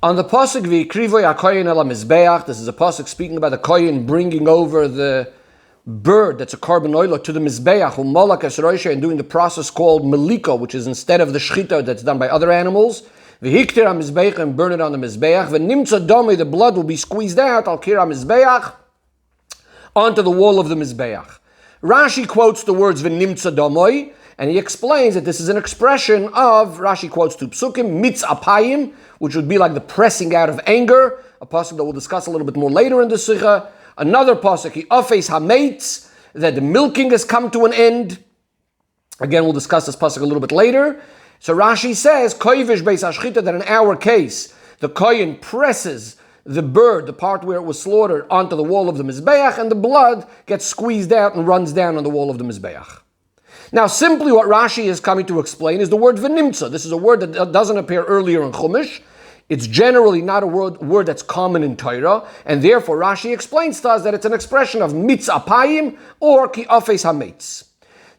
On the pasuk Vayikra hakohen el hamizbeach, this is a pasuk speaking about the kohen bringing over the bird that's a carbon oil to the mizbeach, umalak esroisha, and doing the process called melika, which is instead of the shchita that's done by other animals. V'hiktir hamizbeach, and burn it on the mizbeach. V'nimtza dami, the blood will be squeezed out al kir hamizbeach, onto the wall of the mizbeach. Rashi quotes the words v'nimtza damoi, and he explains that this is an expression of, Rashi quotes two psukim, mitz apayim, which would be like the pressing out of anger, a pasuk that we'll discuss a little bit more later in the Sicha. Another pasuk, afes hameitz, that the milking has come to an end. Again, we'll discuss this pasuk a little bit later. So Rashi says, koivish beis hashchita, that in our case, the kohen presses the bird, the part where it was slaughtered, onto the wall of the mizbeach, and the blood gets squeezed out and runs down on the wall of the mizbeach. Now, simply what Rashi is coming to explain is the word v'nimtza. This is a word that doesn't appear earlier in Chumash. It's generally not a word that's common in Torah, and therefore Rashi explains to us that it's an expression of mitz apayim or ki afes hametz.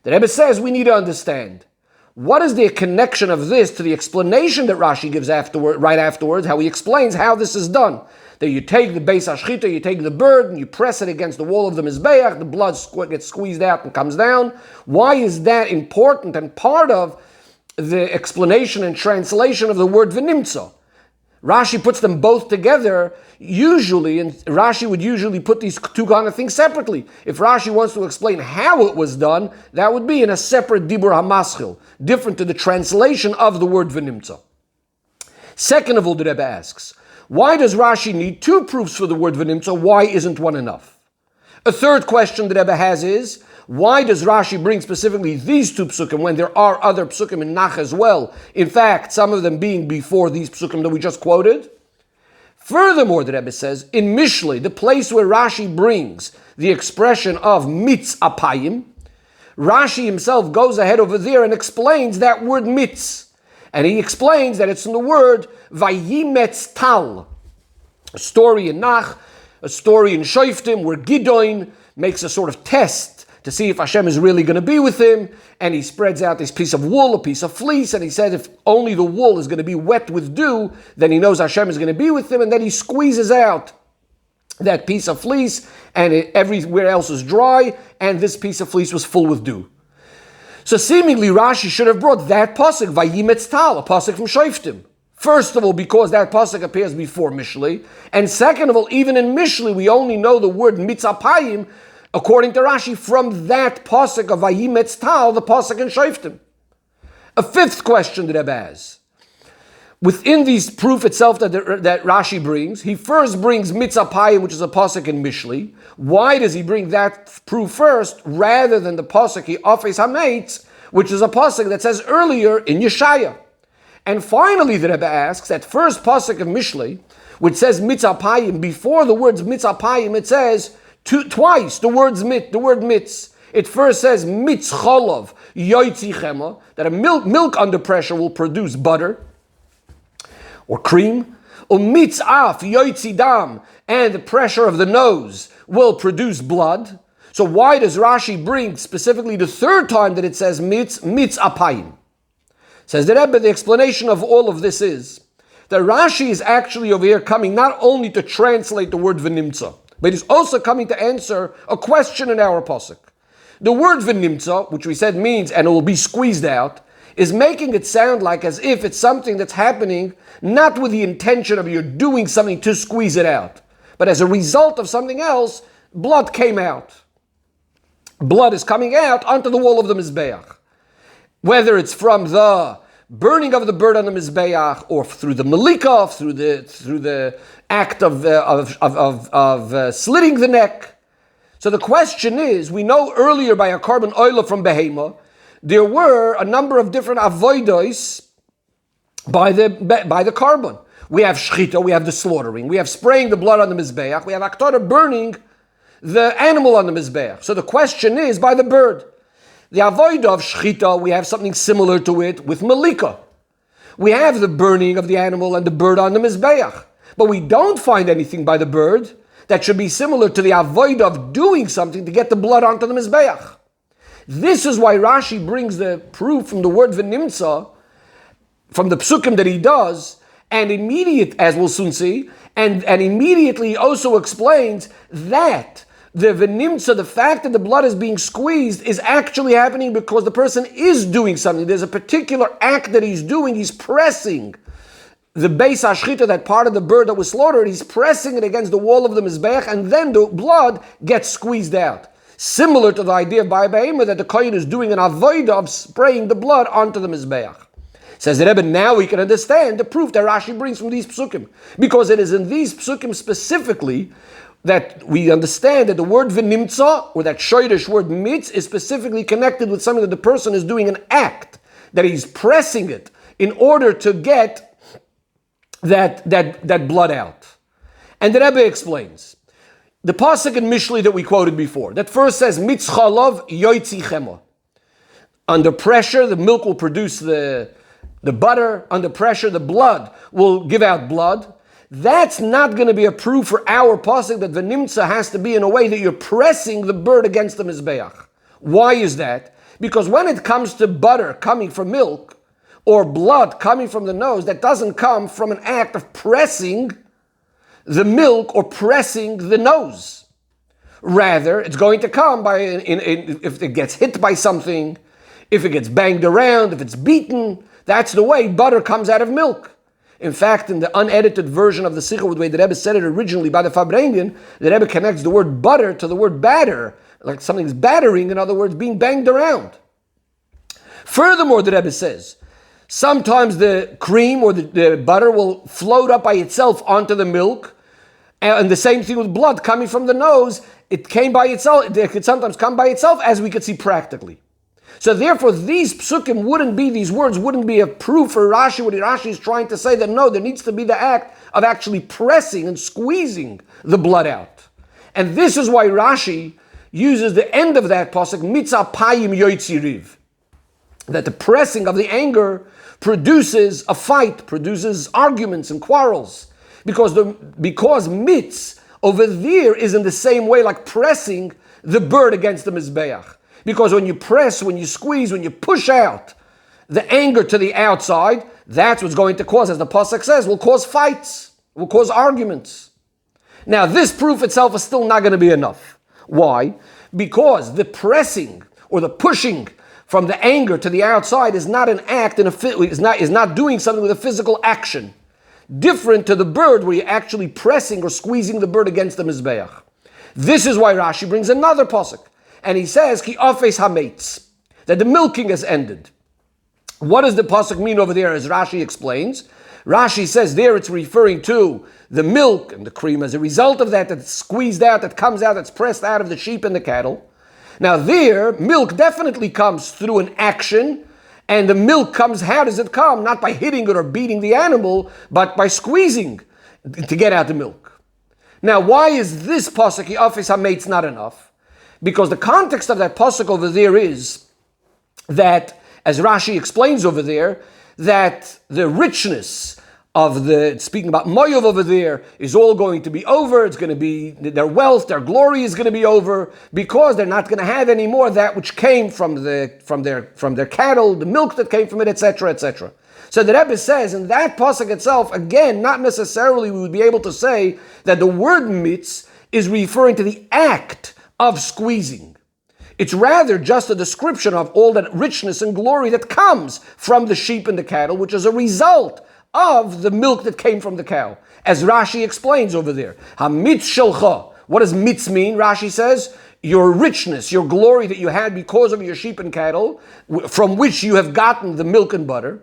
The Rebbe says we need to understand what is the connection of this to the explanation that Rashi gives right afterwards, how he explains how this is done. That you take the beis hashchita, you take the bird, and you press it against the wall of the mizbeach, the blood gets squeezed out and comes down. Why is that important and part of the explanation and translation of the word v'nimtza? Rashi puts them both together, usually, and Rashi would usually put these two kind of things separately. If Rashi wants to explain how it was done, that would be in a separate dibur hamaschil, different to the translation of the word v'nimtza. Second of all, the Rebbe asks, why does Rashi need two proofs for the word v'nimtza? Why isn't one enough? A third question the Rebbe has is, why does Rashi bring specifically these two psukim when there are other psukim in Nach as well? In fact, some of them being before these psukim that we just quoted. Furthermore, the Rebbe says, in Mishlei, the place where Rashi brings the expression of mitz apayim, Rashi himself goes ahead over there and explains that word mitz. And he explains that it's in the word vayimetz tal. A story in Nach, a story in Shoftim, where Gideon makes a sort of test to see if Hashem is really going to be with him, and he spreads out this piece of wool, a piece of fleece, and he said if only the wool is going to be wet with dew, then he knows Hashem is going to be with him, and then he squeezes out that piece of fleece, and everywhere else is dry, and this piece of fleece was full with dew. So seemingly Rashi should have brought that pasuk, Vayimetz tal, a pasuk from Shoftim. First of all, because that pasuk appears before Mishlei, and second of all, even in Mishlei, we only know the word mitzapayim, according to Rashi, from that pasuk of Vayimetz tal, the pasuk in Shoftim. A fifth question that Rebbe has. Within this proof itself that Rashi brings, he first brings mitzapayim, which is a pasuk in Mishlei. Why does he bring that proof first, rather than the pasuk afes hameitz, which is a pasuk that says earlier in Yeshaya? And finally, the Rebbe asks, that first pasuk of Mishlei, which says mitzapayim, before the words mitzapayim, it says twice the word mitz. It first says mitz cholov yoitzi chema, that a milk under pressure will produce butter or cream. Umitz af yoitzi dam, and the pressure of the nose will produce blood. So why does Rashi bring specifically the third time that it says mitz apayim? Says the Rebbe, the explanation of all of this is that Rashi is actually over here coming not only to translate the word v'nimtza, but he's also coming to answer a question in our pasuk. The word v'nimtza, which we said means and it will be squeezed out, is making it sound like as if it's something that's happening not with the intention of you're doing something to squeeze it out, but as a result of something else, blood came out. Blood is coming out onto the wall of the Mizbeach. Whether it's from the burning of the bird on the Mizbeach, or through the Melika, through the act of slitting the neck. So the question is, we know earlier by a carbon oil from Behema, there were a number of different avodos by the carbon. We have shchita, we have the slaughtering, we have spraying the blood on the mizbeach, we have aktorah burning the animal on the mizbeach. So the question is by the bird. The avodah of shchita, we have something similar to it with malika. We have the burning of the animal and the bird on the mizbeach, but we don't find anything by the bird that should be similar to the avodah of doing something to get the blood onto the mizbeach. This is why Rashi brings the proof from the word v'nimtza, from the psukim that he does, And as we'll soon see, and immediately also explains that the venimtza, the fact that the blood is being squeezed, is actually happening because the person is doing something. There's a particular act that he's doing. He's pressing the beis hashchita, that part of the bird that was slaughtered, he's pressing it against the wall of the mizbeach, and then the blood gets squeezed out. Similar to the idea of Bayabahima, that the kohen is doing an avodah of spraying the blood onto the mizbeach. Says the Rebbe, now we can understand the proof that Rashi brings from these psukim, because it is in these psukim specifically that we understand that the word v'nimtza, or that shoyrish word mitz, is specifically connected with something that the person is doing an act, that he's pressing it in order to get that blood out. And the Rebbe explains the pasuk in Mishli that we quoted before, that first says mitz chalav yoitzi chema. Under pressure, the milk will produce the butter. Under pressure, the blood will give out blood. That's not going to be a proof for our pasuk that the nimtza has to be in a way that you're pressing the bird against the mizbeach. Why is that? Because when it comes to butter coming from milk, or blood coming from the nose, that doesn't come from an act of pressing the milk or pressing the nose. Rather, it's going to come by if it gets hit by something, if it gets banged around, if it's beaten. That's the way butter comes out of milk. In fact, in the unedited version of the Sicha, the way the Rebbe said it originally by the Fabranian, the Rebbe connects the word butter to the word batter, like something's battering, in other words, being banged around. Furthermore, the Rebbe says, sometimes the cream or the butter will float up by itself onto the milk, and the same thing with blood coming from the nose. It came by itself. It could sometimes come by itself, as we could see practically. So therefore, these psukim these words wouldn't be a proof for Rashi. What Rashi is trying to say, that no, there needs to be the act of actually pressing and squeezing the blood out. And this is why Rashi uses the end of that pasuk, mitzah payim yoitzi riv, that the pressing of the anger produces a fight, produces arguments and quarrels. Because mitz over there is in the same way like pressing the bird against the mizbeach. Because when you press, when you squeeze, when you push out the anger to the outside, that's what's going to cause, as the pasuk says, will cause fights, will cause arguments. Now, this proof itself is still not going to be enough. Why? Because the pressing or the pushing from the anger to the outside is not an act, is not doing something with a physical action. Different to the bird, where you're actually pressing or squeezing the bird against the mizbeach. This is why Rashi brings another pasuk, and he says, "Ki afes hametz," that the milking has ended. What does the pasuk mean over there? As Rashi explains, Rashi says there it's referring to the milk and the cream as a result of that's squeezed out, that comes out, that's pressed out of the sheep and the cattle. Now there, milk definitely comes through an action, and the milk comes, how does it come? Not by hitting it or beating the animal, but by squeezing to get out the milk. Now why is this pasuk, Afis HaMeitz, not enough? Because the context of that pasuk over there is that, as Rashi explains over there, that the richness of speaking about Moav over there, is all going to be over. It's going to be, their wealth, their glory is going to be over, because they're not going to have any more that which came from their cattle, the milk that came from it, etc., etc. So the Rebbe says in that pasuk itself, again, not necessarily we would be able to say that the word mitz is referring to the act of squeezing. It's rather just a description of all that richness and glory that comes from the sheep and the cattle, which is a result of the milk that came from the cow. As Rashi explains over there, ha-mitz shelcha. What does mitz mean? Rashi says, your richness, your glory that you had because of your sheep and cattle, from which you have gotten the milk and butter.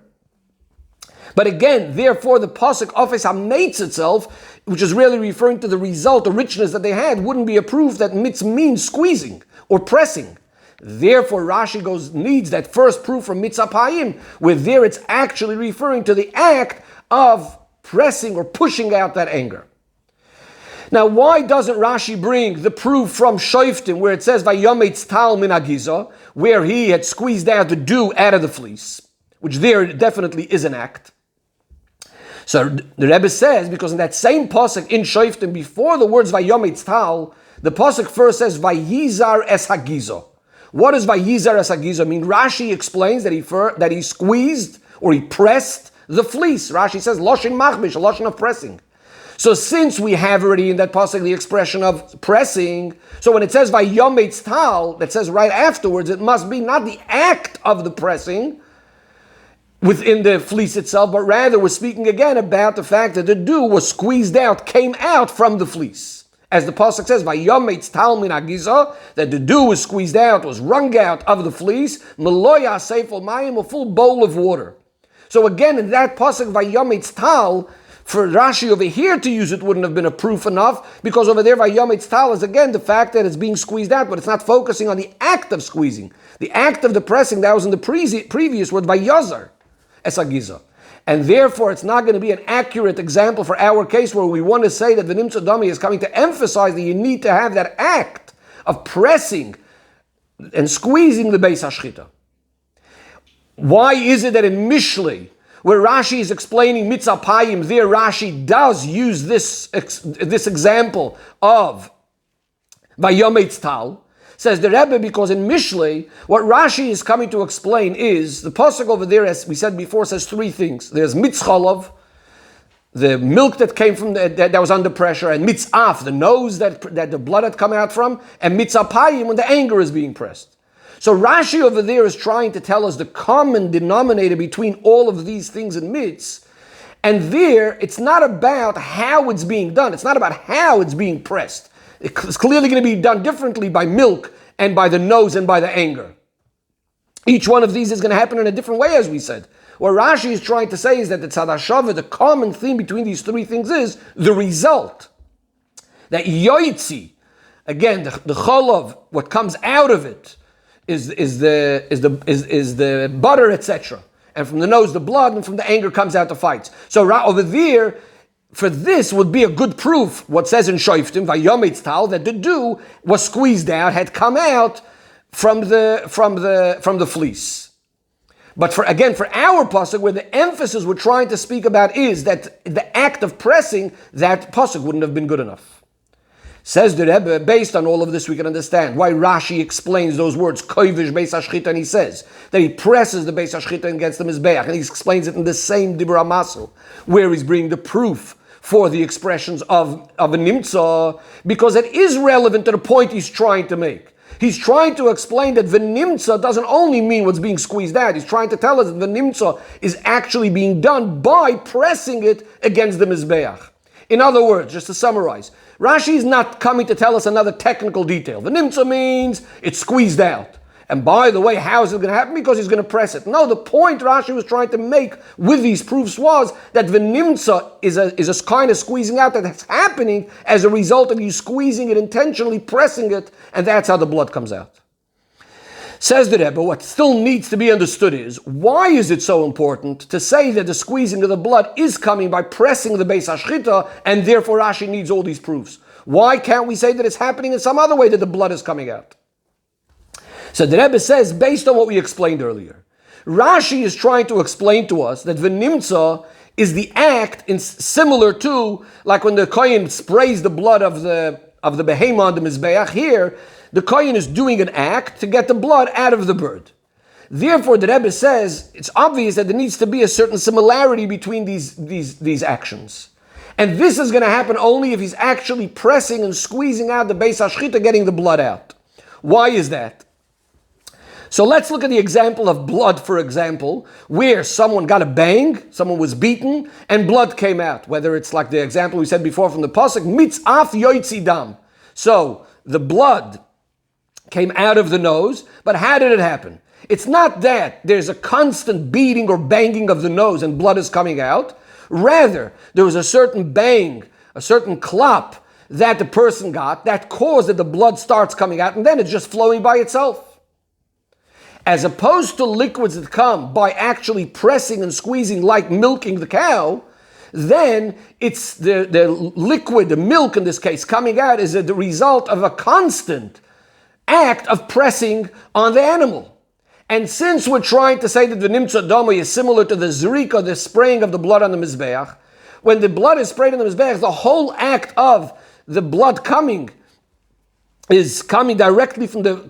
But again, therefore, the pasuk office ha-meitz itself, which is really referring to the result, the richness that they had, wouldn't be a proof that mitz means squeezing or pressing. Therefore, Rashi needs that first proof from mitzah payim, where there it's actually referring to the act of pressing or pushing out that anger. Now, why doesn't Rashi bring the proof from Shoftim, where it says vayometz tal min hagiza, where he had squeezed out the dew out of the fleece, which there definitely is an act? So the Rebbe says, because in that same pasuk in Shoftim, before the words vayometz tal, the pasuk first says vayizar es hagiza. What does vayizar es hagiza mean? Rashi explains that he squeezed or he pressed the fleece. Rashi says, Loshin machbish, a Loshin of pressing. So since we have already in that pasuk the expression of pressing, so when it says Vayometz tal, that says right afterwards, it must be not the act of the pressing within the fleece itself, but rather we're speaking again about the fact that the dew was squeezed out, came out from the fleece. As the pasuk says, Vayometz tal min hagiza, that the dew was squeezed out, was wrung out of the fleece, meloya seifel mayim, a full bowl of water. So again, in that pasuk Vayometz tal, for Rashi over here to use it wouldn't have been a proof enough, because over there Vayometz tal is again the fact that it's being squeezed out, but it's not focusing on the act of squeezing. The act of the pressing, that was in the previous word, Vayazar, esagiza. And therefore it's not going to be an accurate example for our case where we want to say that the Nimtza Dami is coming to emphasize that you need to have that act of pressing and squeezing the Beis HaShchita. Why is it that in Mishlei, where Rashi is explaining mitzapayim, there Rashi does use this example of Vayometz tal, says the Rebbe, because in Mishlei, what Rashi is coming to explain is, the pasuk over there, as we said before, says three things. There's mitzcholov, the milk that came from that was under pressure, and mitzaf, the nose that the blood had come out from, and mitzapayim, when the anger is being pressed. So Rashi over there is trying to tell us the common denominator between all of these things in mitz. And there, it's not about how it's being done. It's not about how it's being pressed. It's clearly going to be done differently by milk and by the nose and by the anger. Each one of these is going to happen in a different way, as we said. What Rashi is trying to say is that the tzad hashava, the common theme between these three things is the result. That yoitzi, again, the cholov, what comes out of it, is the butter, etc. And from the nose, the blood, and from the anger comes out the fights. So over there, for this would be a good proof, what says in Shoftim, Vayometz tal, that the dew was squeezed out, had come out from the fleece. But for our pasuk, where the emphasis we're trying to speak about is that the act of pressing, that pasuk wouldn't have been good enough. Says the Rebbe, based on all of this, we can understand why Rashi explains those words, koivish Beis HaShchita, and he says that he presses the Beis HaShchita against the Mizbeach, and he explains it in the same Dibur HaMasel, where he's bringing the proof for the expressions of a Nimtza, because it is relevant to the point he's trying to make. He's trying to explain that the Nimtza doesn't only mean what's being squeezed out. He's trying to tell us that the Nimtza is actually being done by pressing it against the Mizbeach. In other words, just to summarize, Rashi is not coming to tell us another technical detail. The nimtza means it's squeezed out. And by the way, how is it going to happen? Because he's going to press it. No, the point Rashi was trying to make with these proofs was that the nimtza is a kind of squeezing out that's happening as a result of you squeezing it intentionally, pressing it, and that's how the blood comes out. Says the Rebbe, what still needs to be understood is, why is it so important to say that the squeezing of the blood is coming by pressing the Beis HaShchita, and therefore Rashi needs all these proofs? Why can't we say that it's happening in some other way that the blood is coming out? So the Rebbe says, based on what we explained earlier, Rashi is trying to explain to us that the nimtza is the act similar to, like when the Kohen sprays the blood of the behemoth on the Mizbeach here, the Kohen is doing an act to get the blood out of the bird. Therefore, the Rebbe says it's obvious that there needs to be a certain similarity between these actions. And this is going to happen only if he's actually pressing and squeezing out the Beis HaShchita, getting the blood out. Why is that? So let's look at the example of blood, for example, where someone got a bang, someone was beaten, and blood came out. Whether it's like the example we said before from the pasuk, mitzaf yoitzi dam. So the blood came out of the nose, but how did it happen? It's not that there's a constant beating or banging of the nose and blood is coming out. Rather, there was a certain bang, a certain clop that the person got that caused that the blood starts coming out, and then it's just flowing by itself. As opposed to liquids that come by actually pressing and squeezing like milking the cow, then it's the liquid, the milk in this case, coming out is the result of a constant act of pressing on the animal. And since we're trying to say that the nimtza dama is similar to the zrika, the spraying of the blood on the mizbeach, when the blood is sprayed on the mizbeach, the whole act of the blood coming is coming directly from the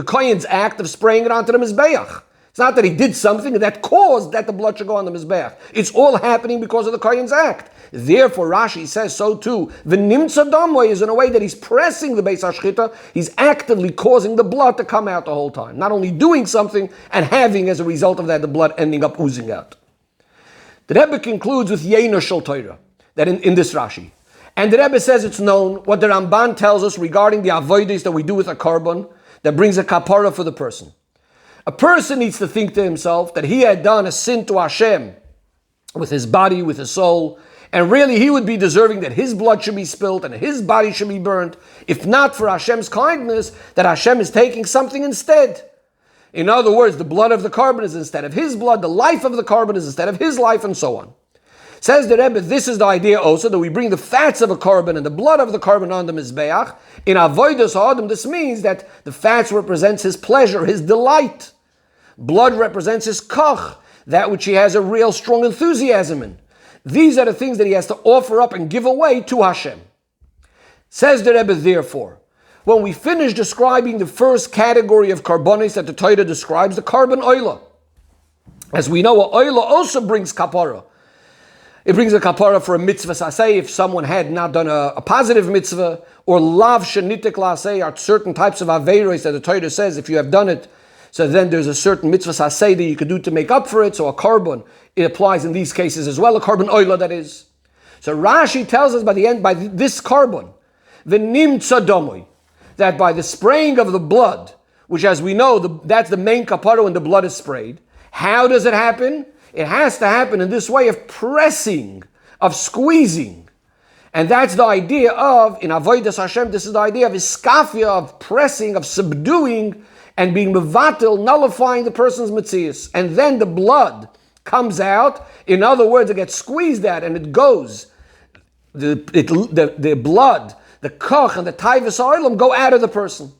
kohen's act of spraying it onto the mizbeach. It's not that he did something that caused that the blood should go on the Mizbeach. It's all happening because of the Kohen's act. Therefore, Rashi says so too. The Nimtza Damoy is in a way that he's pressing the Beis HaShchita. He's actively causing the blood to come out the whole time. Not only doing something and having, as a result of that, the blood ending up oozing out. The Rebbe concludes with Yeina Shel Torah, that in this Rashi. And the Rebbe says it's known what the Ramban tells us regarding the avodas that we do with a korban that brings a kapara for the person. A person needs to think to himself that he had done a sin to Hashem with his body, with his soul, and really he would be deserving that his blood should be spilled and his body should be burnt, if not for Hashem's kindness, that Hashem is taking something instead. In other words, the blood of the korban is instead of his blood, the life of the korban is instead of his life, and so on. Says the Rebbe, this is the idea also, that we bring the fats of a korban and the blood of the korban on the Mizbeach. In Avodas Ha'adam, this means that the fats represents his pleasure, his delight. Blood represents his koch, that which he has a real strong enthusiasm in. These are the things that he has to offer up and give away to Hashem. Says the Rebbe, therefore, when we finish describing the first category of karbonis that the Torah describes, the korban oila. As we know, a oila also brings kapara. It brings a kapara for a mitzvah saseh if someone had not done a positive mitzvah, or lav shenitik laseh are certain types of aveiros that the Torah says if you have done it, so then there's a certain mitzvah saseh that you could do to make up for it. So a korban, it applies in these cases as well, a korban oila that is. So Rashi tells us by this korban, the nimtza damoy, that by the spraying of the blood, which as we know, that's the main kapara when the blood is sprayed. How does it happen? It has to happen in this way of pressing, of squeezing. And that's the idea of, in Avodas Hashem, this is the idea of iskafia, of pressing, of subduing, and being mevatel, nullifying the person's metzius. And then the blood comes out. In other words, it gets squeezed out and it goes. The blood, the koch and the taivas ha'olam go out of the person.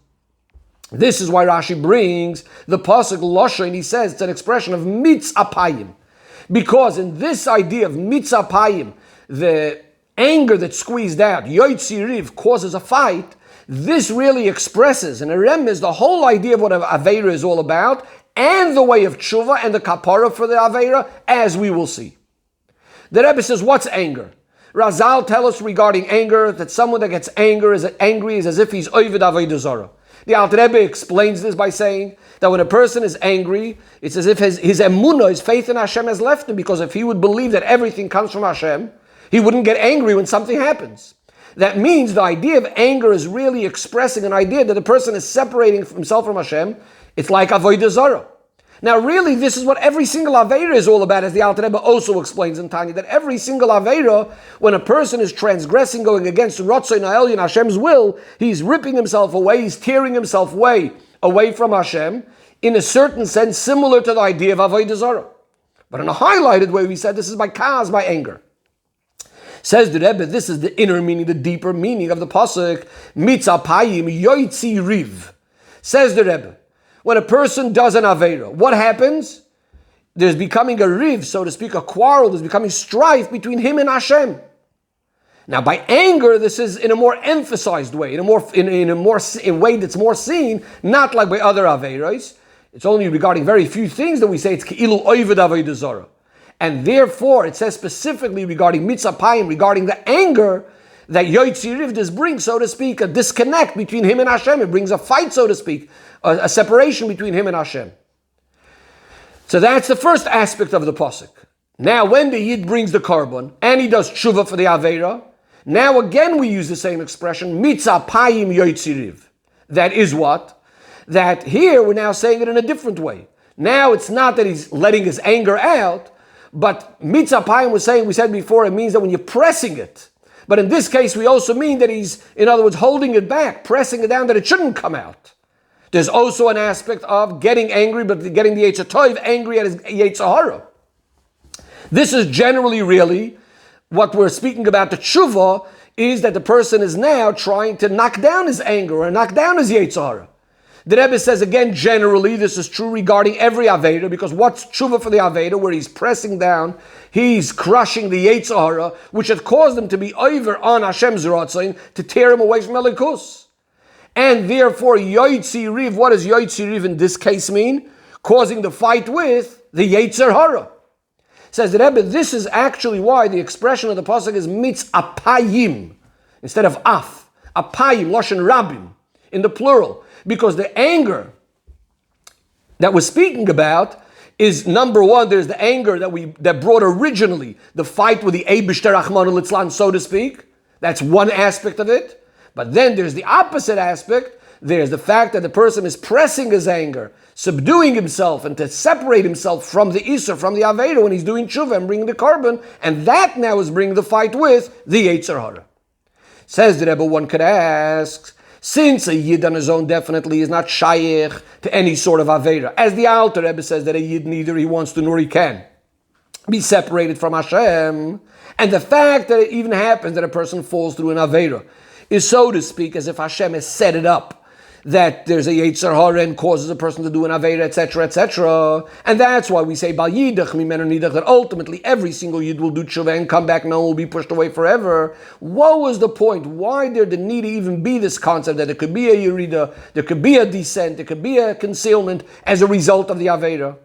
This is why Rashi brings the pasuk losha, and he says it's an expression of mitzapayim. Because in this idea of mitzapayim, the anger that's squeezed out, yoitzi riv, causes a fight, this really expresses, and a rem is the whole idea of what Aveira is all about, and the way of tshuva and the kapara for the Aveira, as we will see. The Rebbe says, what's anger? Razal tell us regarding anger, that someone that gets angry is as if he's oived Avodah Zarah. The Alter Rebbe explains this by saying that when a person is angry, it's as if his emunah, his faith in Hashem has left him, because if he would believe that everything comes from Hashem, he wouldn't get angry when something happens. That means the idea of anger is really expressing an idea that the person is separating himself from Hashem. It's like Avodah Zarah. Now really, this is what every single Aveira is all about, as the Alter Rebbe also explains in Tanya, that every single Aveira, when a person is transgressing, going against Ratzon HaElyon, Hashem's will, he's ripping himself away, he's tearing himself away from Hashem, in a certain sense similar to the idea of Avodah Zarah. But in a highlighted way, we said this is by kaas, by anger. Says the Rebbe, this is the inner meaning, the deeper meaning of the pasuk, mitzapayim yoitzi riv. Says the Rebbe, when a person does an Aveira, what happens? There's becoming a riv, so to speak, a quarrel, there's becoming strife between him and Hashem. Now by anger, this is in a more emphasized way, in a way that's more seen, not like by other Aveiros. It's only regarding very few things that we say it's ke'ilu oived Avodah Zarah. And therefore, it says specifically regarding mitzapayim, regarding the anger, that yoitzi riv, this brings, so to speak, a disconnect between him and Hashem. It brings a fight, so to speak, a separation between him and Hashem. So that's the first aspect of the pasuk. Now, when the Yid brings the korban, and he does tshuva for the Aveira, now again we use the same expression, mitzapayim yoitzi riv. That is what? That here we're now saying it in a different way. Now it's not that he's letting his anger out, but mitzapayim we said before, it means that when you're pressing it. But in this case, we also mean that he's, in other words, holding it back, pressing it down, that it shouldn't come out. There's also an aspect of getting angry, but getting the Yetzer Tov angry at his Yetzer Hara. This is generally really what we're speaking about. The tshuva is that the person is now trying to knock down his anger or knock down his Yetzer Hara. The Rebbe says again, generally, this is true regarding every Aveda, because what's tshuva for the Aveda, where he's pressing down, he's crushing the Yetzer Hara, which had caused him to be over on Hashem's Ratzon, to tear him away from Elikus. And therefore, Yoitzi Riv, what does Yoitzi Riv in this case mean? causing the fight with the Yetzer Hara. Says the Rebbe, this is actually why the expression of the pasuk is mitzapayim instead of af. Apayim, lashon rabim, in the plural, because the anger that we're speaking about is, number one, there's the anger that brought originally the fight with the Eibishter Rachmana Litzlan, so to speak. That's one aspect of it. But then there's the opposite aspect. There's the fact that the person is pressing his anger, subduing himself, and to separate himself from the Isser, from the Aveira, when he's doing tshuva and bringing the carbon, and that now is bringing the fight with the Yetzer Hara. Says the Rebbe, one could ask, since a Yid on his own definitely is not shayich to any sort of Aveira, as the Alter Rebbe says that a Yid neither he wants to nor he can be separated from Hashem, and the fact that it even happens that a person falls through an Aveira is, so to speak, as if Hashem has set it up that there's a Yetzer Hara and causes a person to do an Aveira, etc., etc. And that's why we say, Bal Yidach Mimenu Nidach, that ultimately every single Yid will do tshuva and come back, no one will be pushed away forever. What was the point? Why there did need to even be this concept that there could be a Yerida, there could be a descent, there could be a concealment as a result of the Aveira?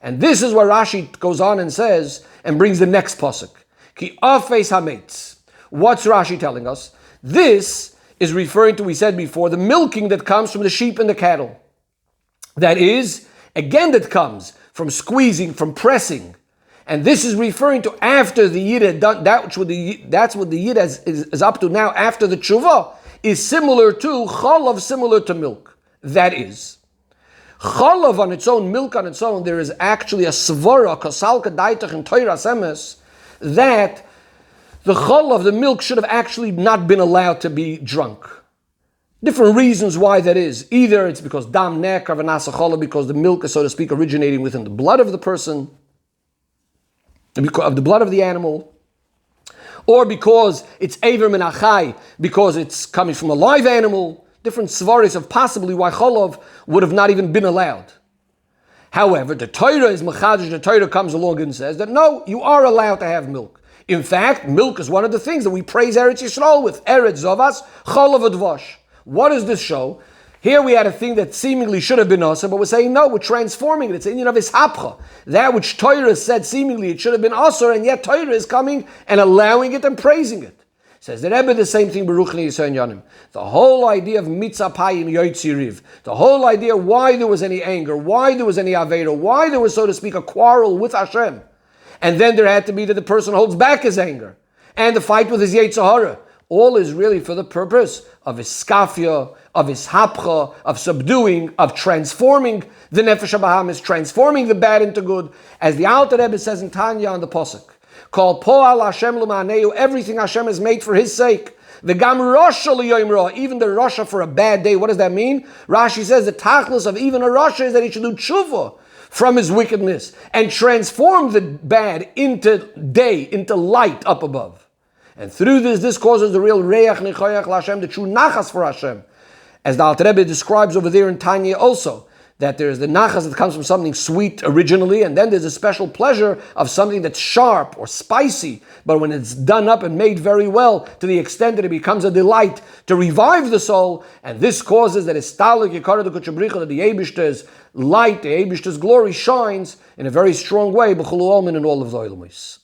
And this is where Rashi goes on and says, and brings the next pasuk. Ki afes hametz. What's Rashi telling us? This is referring to, we said before, the milking that comes from the sheep and the cattle. That is, again, that comes from squeezing, from pressing. And this is referring to after the Yid had done that's what the Yid is up to now after the tshuva, is similar to chalav, similar to milk. That is, chalav on its own, milk on its own, there is actually a svara, kasalka daitach in Torah Semes, that the chalav, the milk, should have actually not been allowed to be drunk. Different reasons why that is. Either it's because dam nekar v'nasa chalav, because the milk is, so to speak, originating within the blood of the person, of the blood of the animal, or because it's aver min achai, because it's coming from a live animal. Different svaris of possibly why chalav would have not even been allowed. However, the Torah is machadish. The Torah comes along and says that no, you are allowed to have milk. In fact, milk is one of the things that we praise Eretz Yisrael with. Eretz Zovas, Cholav Advash. What does this show? Here we had a thing that seemingly should have been awesome, but we're saying no, we're transforming it. It's an Indian of Ishapcha. That which Torah said seemingly it should have been awesome, and yet Torah is coming and allowing it and praising it. Says the Rebbe the same thing, Baruch Yisrael Yanim. The whole idea of mitzapayim yotziriv, the whole idea why there was any anger, why there was any avera, why there was, so to speak, a quarrel with Hashem. And then there had to be that the person holds back his anger. And the fight with his Yetzer Hara. All is really for the purpose of his skafia, of his hapcha, of subduing, of transforming the Nefesh HaBahamis, transforming the bad into good. As the Alter Rebbe says in Tanya on the Pasuk, called Po'al Hashem L'Ma'aneu, everything Hashem has made for his sake. The Gam Rasha L'Yom Ra, even the Rasha for a bad day. What does that mean? Rashi says the tachlis of even a Rasha is that he should do tshuva from his wickedness and transform the bad into day, into light up above. And through this causes the real reach nechoyach l'Hashem, the true nachas for Hashem. As the Alter Rebbe describes over there in Tanya also, that there's the nachas that comes from something sweet originally, and then there's a special pleasure of something that's sharp or spicy, but when it's done up and made very well, to the extent that it becomes a delight to revive the soul, and this causes that istalik yikara de kuchabricha, that the Eibishter's light, the Eibishter's glory shines in a very strong way, b'chulu olmin in all of the Oilmis.